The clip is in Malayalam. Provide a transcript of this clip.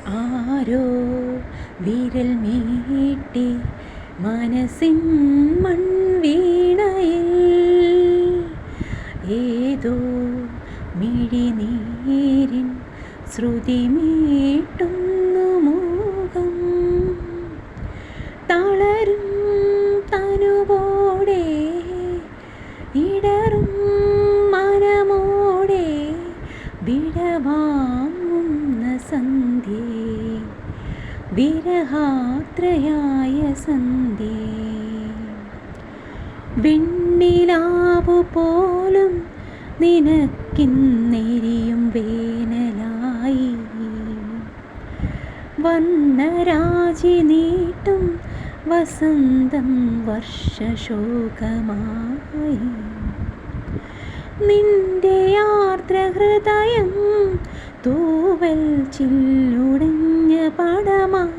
ആരോ വിരൽ മീട്ടി മനസ്സിൻ മൺവീണയിൽ ഏതോ മിഴിനീരിൻ ശ്രുതി മീട്ടുന്നു മൂകം. തളരും തനുവോടെ ഇടറും മനമോടെ വിടവാങ്ങുന്ന സന്ധ്യേ, വിരഹാത്രയായ സന്ധ്യേ. വെണ്ണിലാവു പോലും നിനക്കിന്നെരിയും വേനലായി, വർണ്ണരാജി നീട്ടും വസന്തം വർഷശോകമായി. നിന്റെ ആർദ്രഹൃദയം തൂവൽ ചില്ലുടഞ്ഞ പടമായി.